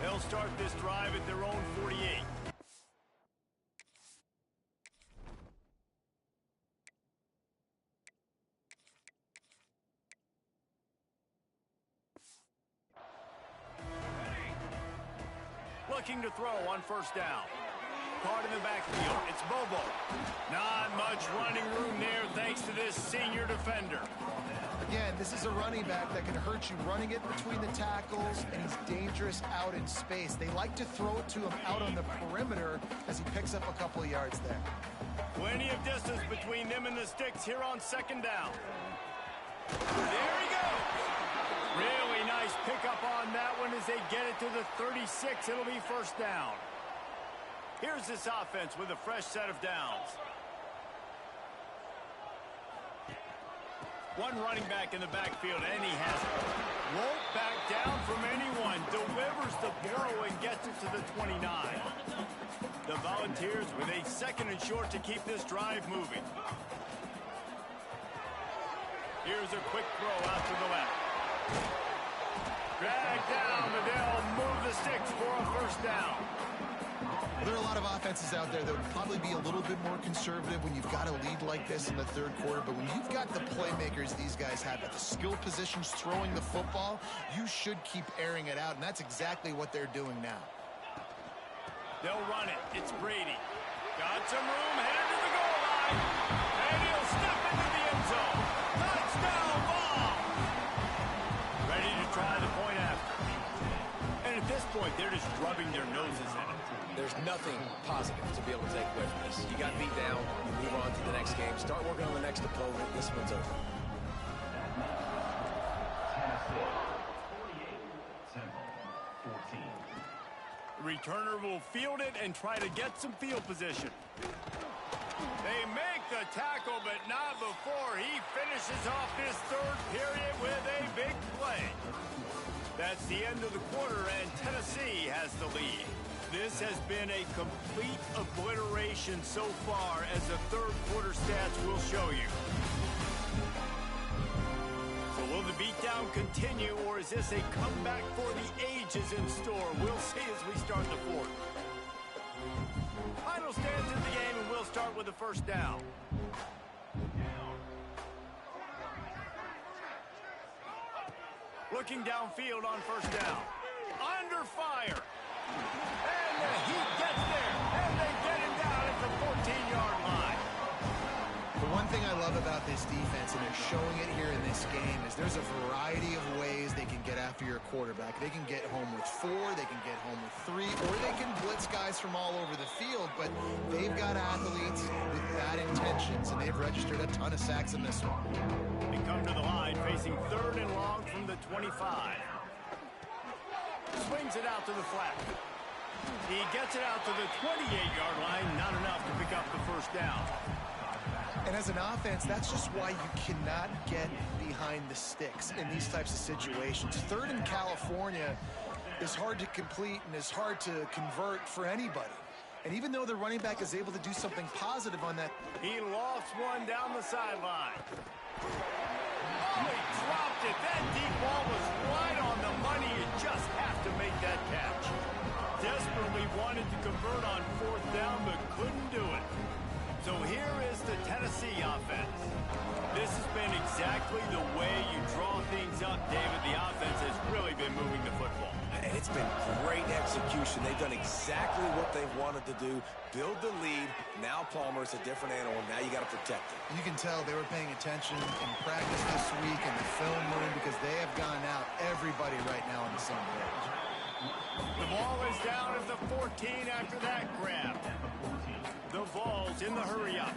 They'll start this drive at their own 48. Looking to throw on first down. Caught in the backfield. It's Bobo. Not much running room there thanks to this senior defender. Again, this is a running back that can hurt you running it between the tackles, and he's dangerous out in space. They like to throw it to him out on the perimeter as he picks up a couple of yards there. Plenty of distance between them and the sticks here on second down. There he goes. Really nice pickup on that one as they get it to the 36. It'll be first down. Here's this offense with a fresh set of downs. One running back in the backfield, and he has it. Won't back down from anyone. Delivers the blow and gets it to the 29. The Volunteers with a second and short to keep this drive moving. Here's a quick throw out to the left. Drag down, but they'll move the sticks for a first down. There are a lot of offenses out there that would probably be a little bit more conservative when you've got a lead like this in the third quarter. But when you've got the playmakers these guys have at the skill positions throwing the football, you should keep airing it out. And that's exactly what they're doing now. They'll run it. It's Brady. Got some room, headed to the goal line. And he'll step into the end zone. Touchdown! point, they're just rubbing their noses in it. There's nothing positive to be able to take away from this. You got beat down, you move on to the next game, start working on the next opponent. This one's over. Returner will field it and try to get some field position. They make the tackle, but not before he finishes off this third period with a big play. That's the end of the quarter, and Tennessee has the lead. This has been a complete obliteration so far, as the third quarter stats will show you. So will the beatdown continue, or is this a comeback for the ages in store? We'll see as we start the fourth. Final stands in the game, and we'll start with the first down. Looking downfield on first down. Under fire. And the Heat gets there. And they get him down at the 14-yard line. The one thing I love about this defense, and they're showing it here in this game, is there's a variety of ways they can get after your quarterback. They can get home with 4, they can get home with 3, or they can blitz guys from all over the field, but they've got athletes with bad intentions, and they've registered a ton of sacks in this one. They come to the line facing 3rd and long from the 25. Swings it out to the flat. He gets it out to the 28-yard line, not enough to pick up the first down. And as an offense, that's just why you cannot get behind the sticks in these types of situations. 3rd in California is hard to complete and is hard to convert for anybody. And even though the running back is able to do something positive on that, he lofts one down the sideline. Oh, he dropped it. That deep ball was right on the money. You just have to make that catch. Desperately wanted to convert on 4th down, but couldn't do it. So here is the Tennessee offense. This has been exactly the way you draw things up, David. The offense has really been moving the football. And it's been great execution. They've done exactly what they've wanted to do. Build the lead. Now Palmer's a different animal. Now you got to protect it. You can tell they were paying attention in practice this week in the film room, because they have gone out everybody right now on the same page. The ball is down at the 14 after that grab. The Vols in the hurry-up.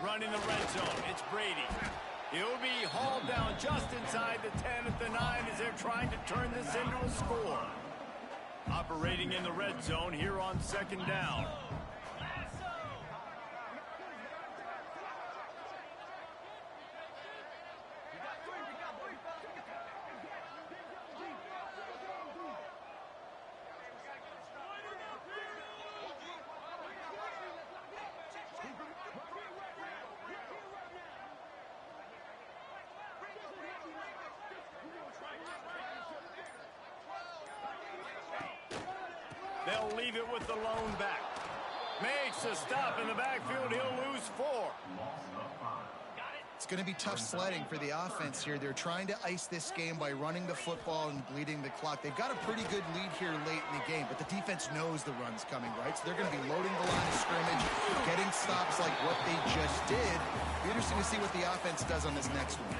Running the red zone, it's Brady. He'll be hauled down just inside the 10 at the 9 as they're trying to turn this into a score. Operating in the red zone here on 2nd down. They'll leave it with the lone back. Makes a stop in the backfield. He'll lose 4. It's going to be tough sledding for the offense here. They're trying to ice this game by running the football and bleeding the clock. They've got a pretty good lead here late in the game, but the defense knows the run's coming, right? So they're going to be loading the line of scrimmage, getting stops like what they just did. Be interesting to see what the offense does on this next one.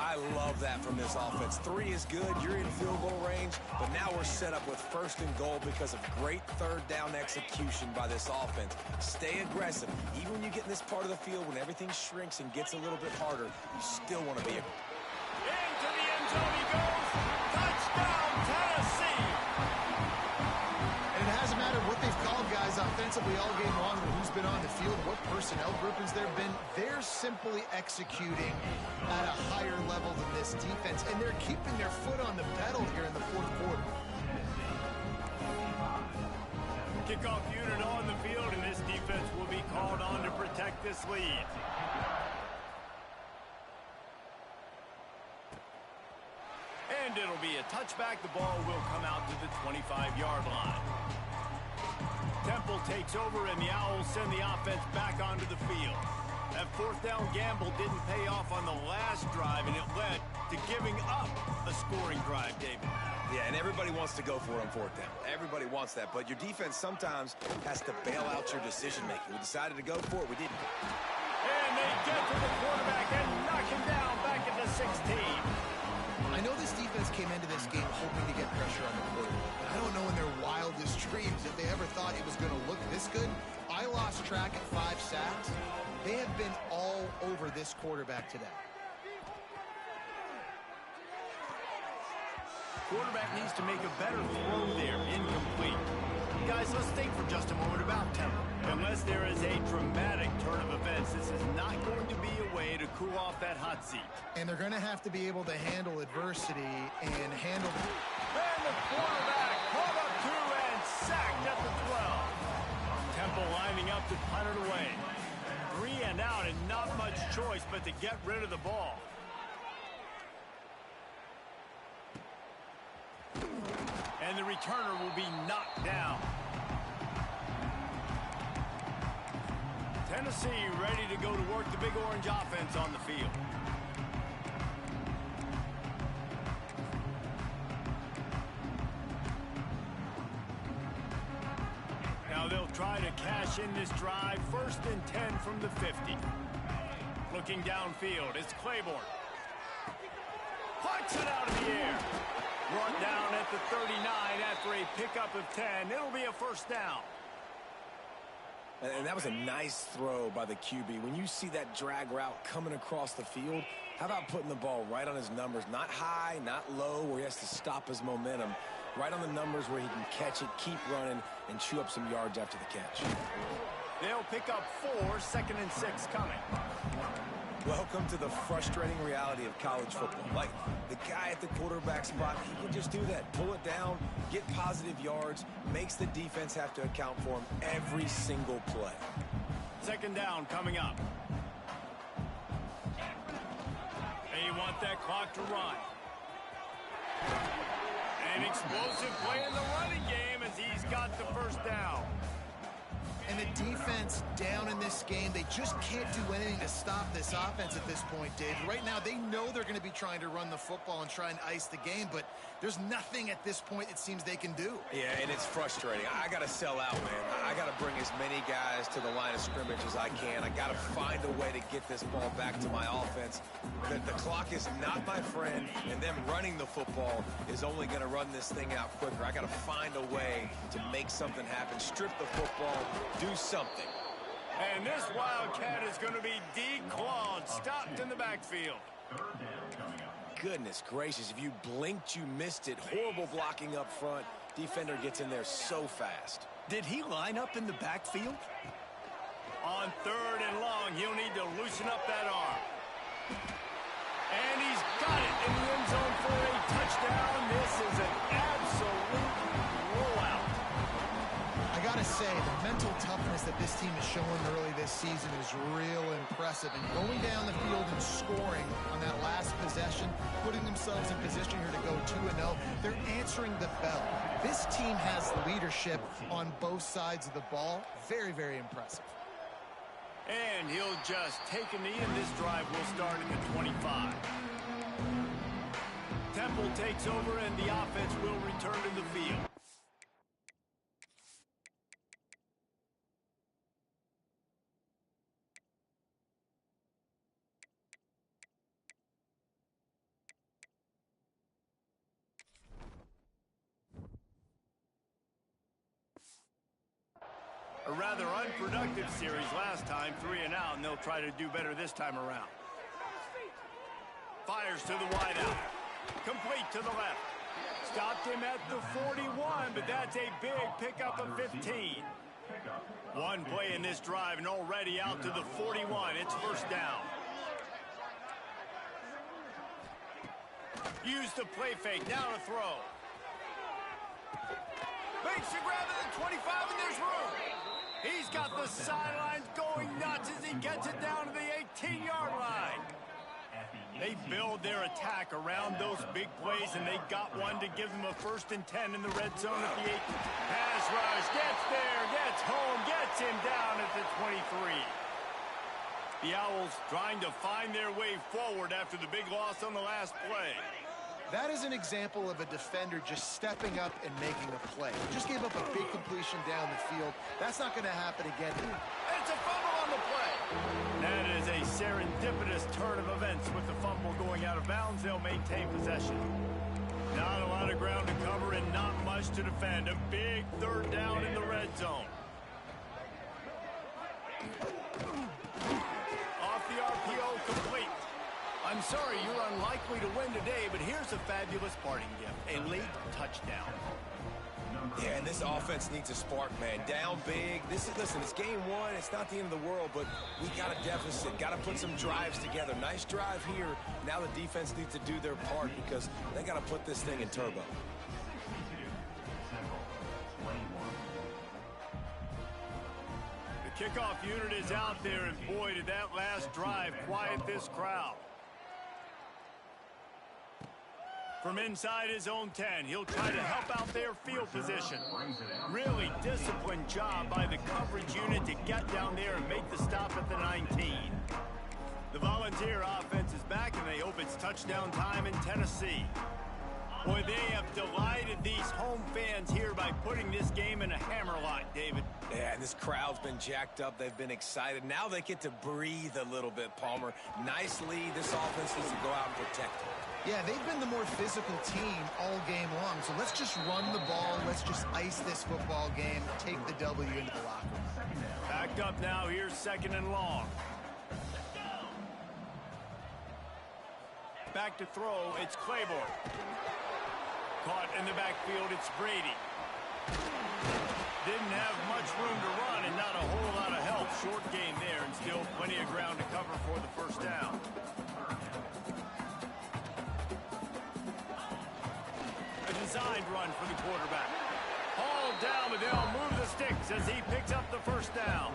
I love that from this offense. 3 is good. You're in field goal range, but now we're set up with 1st and goal because of great 3rd down execution by this offense. Stay aggressive. Even when you get in this part of the field, when everything shrinks and gets a little bit harder, you still want to be aggressive. Into the end zone he goes. Touchdown, Tennessee. And it hasn't mattered what they've called guys offensively all game long, or who's been on the field, what personnel groupings there have been. They're simply executing at a higher level than this defense, and they're keeping their foot on the pedal here in the 4th quarter. Kickoff unit on the field, and this defense will be called on to protect this lead. And it'll be a touchback. The ball will come out to the 25-yard line. Temple takes over, and the Owls send the offense back onto the field. That fourth down gamble didn't pay off on the last drive, and it led to giving up a scoring drive, David. Yeah, and everybody wants to go for it on fourth down. Everybody wants that, but your defense sometimes has to bail out your decision-making. We decided to go for it. We didn't. And they get to the quarterback and knock him down back at the 16. I know this defense came into this game hoping to get pressure on the quarterback. I don't know in their wildest dreams if they ever thought it was going to look this good. I lost track at 5 sacks. They have been all over this quarterback today. Quarterback needs to make a better throw there. Incomplete. Guys, let's think for just a moment about Temple. Unless there is a dramatic turn of events, this is not going to be a way to cool off that hot seat. And they're going to have to be able to handle adversity and handle... And the quarterback caught up to and sacked at the 12. Temple lining up to punt it away. 3 and out, and not much choice but to get rid of the ball. And the returner will be knocked down. Tennessee ready to go to work the Big Orange offense on the field. Now they'll try to cash in this drive. 1st and 10 from the 50. Looking downfield, it's Claiborne. Plucks it out of the air. Brought down at the 39 after a pickup of 10. It'll be a first down. And that was a nice throw by the QB. When you see that drag route coming across the field, how about putting the ball right on his numbers? Not high, not low, where he has to stop his momentum. Right on the numbers where he can catch it, keep running, and chew up some yards after the catch. They'll pick up 4, 2nd and 6 coming. Welcome to the frustrating reality of college football. Like, the guy at the quarterback spot, he can just do that. Pull it down, get positive yards, makes the defense have to account for him every single play. 2nd down coming up. They want that clock to run. An explosive play in the running game as he's got the first down. And the defense down in this game, they just can't do anything to stop this offense at this point, Dave. Right now, they know they're going to be trying to run the football and try and ice the game, but there's nothing at this point it seems they can do. Yeah, and it's frustrating. I got to sell out, man. I got to bring as many guys to the line of scrimmage as I can. I got to find a way to get this ball back to my offense. The clock is not my friend, and them running the football is only going to run this thing out quicker. I got to find a way to make something happen, strip the football, do something. And this Wildcat is going to be declawed, stopped in the backfield. Goodness gracious, if you blinked, you missed it. Horrible blocking up front. Defender gets in there so fast. Did he line up in the backfield? On 3rd and long, he'll need to loosen up that arm. And he's got it in the end zone for a touchdown. This is an absolute rollout. I got to say, the mental toughness that this team is showing early this season is real impressive. And going down the field and scoring on that last possession, putting themselves in position here to go 2-0, they're answering the bell. This team has leadership on both sides of the ball. Very, very impressive. And he'll just take a knee, and this drive will start at the 25. Temple takes over, and the offense will return to the field. A rather unproductive series last time, 3 and out, and they'll try to do better this time around. Fires to the wideout. Complete to the left. Stopped him at the 41, but that's a big pickup of 15. One play in this drive and already out to the 41. It's first down. Use the play fake. Now to throw. Makes the grab at the 25, and there's room. He's got the sidelines going nuts as he gets it down to the 18-yard line. They They build their attack around those big plays, and they got one to give them a 1st and 10 in the red zone at the 8. Pass rush, gets there, gets home, gets him down at the 23. The Owls trying to find their way forward after the big loss on the last play. That is an example of a defender just stepping up and making a play. Just gave up a big completion down the field. That's not going to happen again. It's a fumble on the play. That is a serendipitous turn of events with the fumble going out of bounds. They'll maintain possession. Not a lot of ground to cover and not much to defend. A big 3rd down in the red zone. Off the RPO, complete. I'm sorry you're unlikely to win today, but here's a fabulous parting gift. A late touchdown. Yeah, and this offense needs a spark, man. Down big. Listen, it's game 1. It's not the end of the world, but we got a deficit. Got to put some drives together. Nice drive here. Now the defense needs to do their part because they got to put this thing in turbo. The kickoff unit is out there, and boy, did that last drive quiet this crowd. From inside his own 10, he'll try to help out their field position. Really disciplined job by the coverage unit to get down there and make the stop at the 19. The Volunteer offense is back, and they hope it's touchdown time in Tennessee. Boy, they have delighted these home fans here by putting this game in a hammerlock, David. Yeah, and this crowd's been jacked up. They've been excited. Now they get to breathe a little bit, Palmer. Nice lead. This offense needs to go out and protect it. Yeah, they've been the more physical team all game long. So let's just run the ball. Let's just ice this football game. Take the W into the locker room. Backed up now. Here's 2nd and long. Back to throw. It's Claiborne. Caught in the backfield. It's Brady. Didn't have much room to run and not a whole lot of help. Short gain there and still plenty of ground to cover for the 1st down. A designed run for the quarterback. Hauled down, but they'll move the sticks as he picks up the 1st down.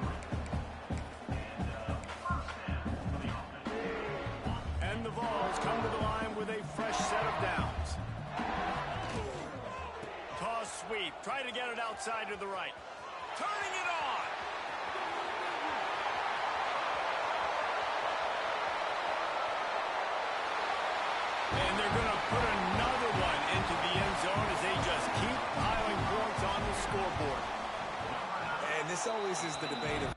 And the Vols come to the line with a fresh set of downs. Toss sweep. Try to get it outside to the right. Turning it on. And they're going to put another one into the end zone as they just keep piling points on the scoreboard. And this always is the debate of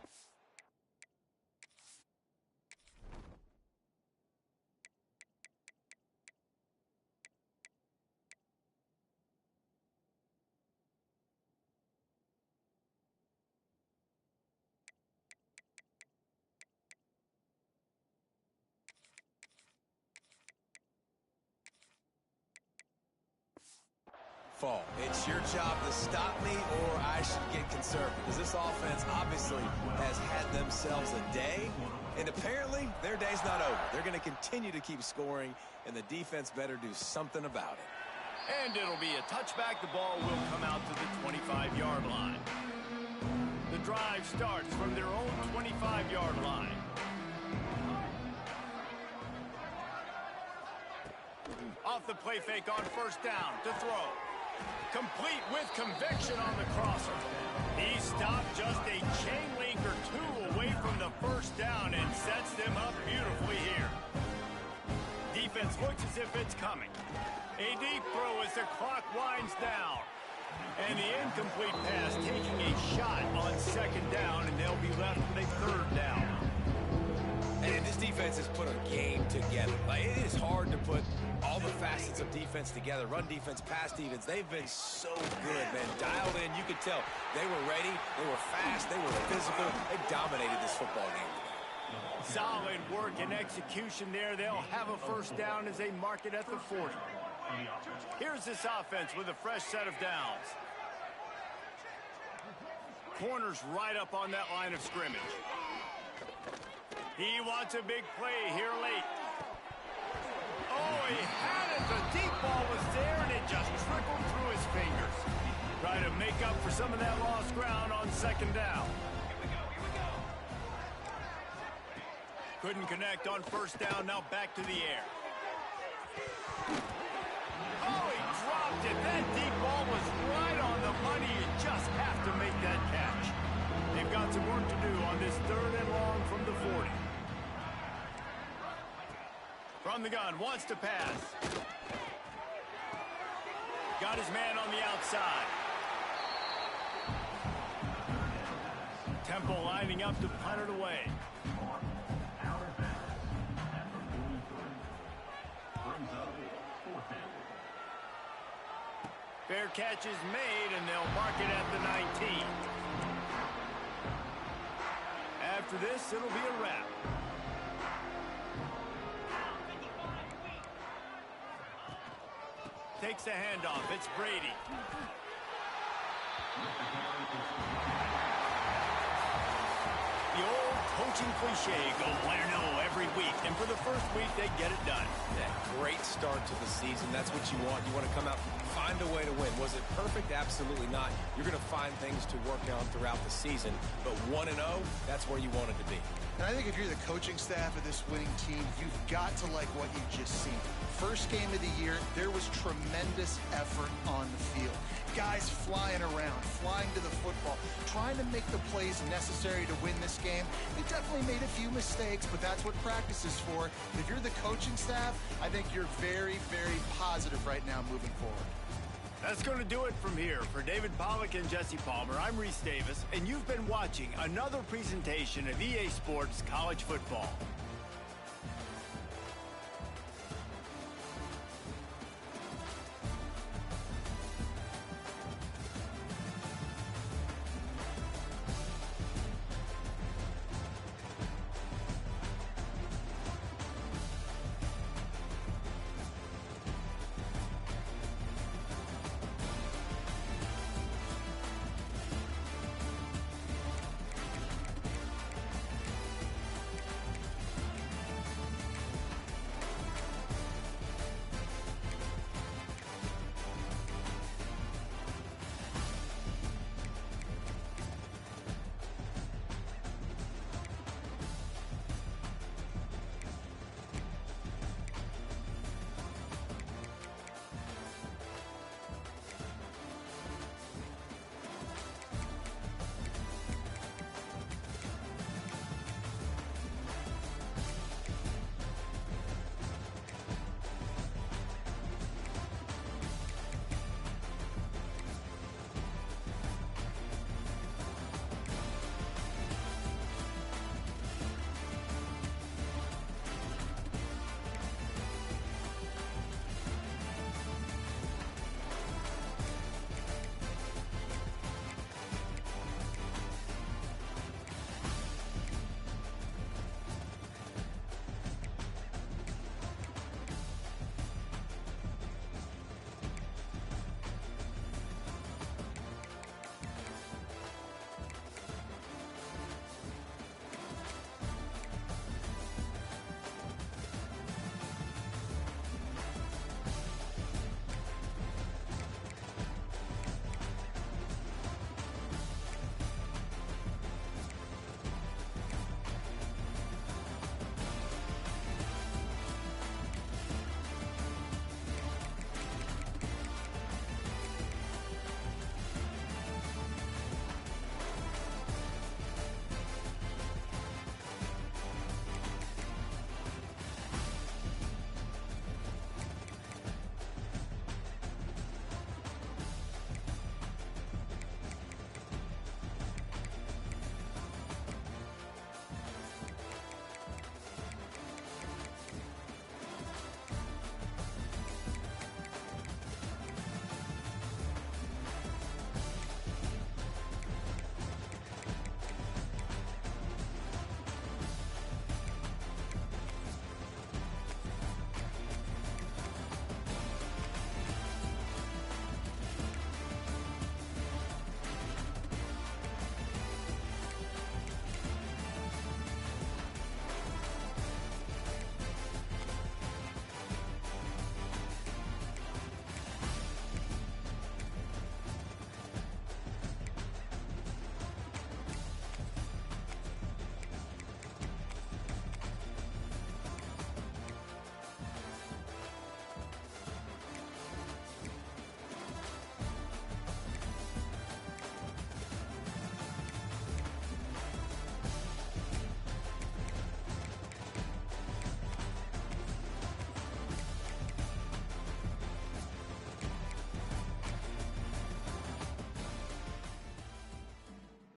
fall. It's your job to stop me or I should get conservative. Because this offense obviously has had themselves a day. And apparently their day's not over. They're going to continue to keep scoring. And the defense better do something about it. And it'll be a touchback. The ball will come out to the 25-yard line. The drive starts from their own 25-yard line. Off the play fake on 1st down to throw. Complete with conviction on the crosser. He stopped just a chain link or 2 away from the 1st down and sets them up beautifully here. Defense looks as if it's coming. A deep throw as the clock winds down. And the incomplete pass taking a shot on 2nd down, and they'll be left with a 3rd down. And this defense has put a game together. Like, it is hard to put all the facets of defense together. Run defense, pass defense. They've been so good, man. Dialed in. You could tell they were ready. They were fast. They were physical. They dominated this football game. Solid work and execution there. They'll have a 1st down as they mark it at the 40. Here's this offense with a fresh set of downs. Corners right up on that line of scrimmage. He wants a big play here late. Oh, he had it. The deep ball was there, and it just trickled through his fingers. Trying to make up for some of that lost ground on 2nd down. Couldn't connect on 1st down. Now back to the air. 20. You just have to make that catch. They've got some work to do on this 3rd and long from the 40. From the gun, wants to pass. Got his man on the outside. Temple lining up to punt it away. Fair catch is made, and they'll mark it at the 19. After this, it'll be a wrap. Takes the handoff. It's Brady. The old coaching cliche, go win or no every week. And for the first week, they get it done. Yeah, great start to the season. That's what you want. You want to come out, find a way to win. Was it perfect? Absolutely not. You're going to find things to work on throughout the season. But 1-0, that's where you want it to be. And I think if you're the coaching staff of this winning team, you've got to like what you've just seen. First game of the year, there was tremendous effort on the field. Guys flying around, flying to the football, trying to make the plays necessary to win this game. They definitely made a few mistakes, but that's what practice is for. If you're the coaching staff, I think you're very, very positive right now moving forward. That's going to do it from here. For David Pollack and Jesse Palmer, I'm Reese Davis, and you've been watching another presentation of EA Sports College Football.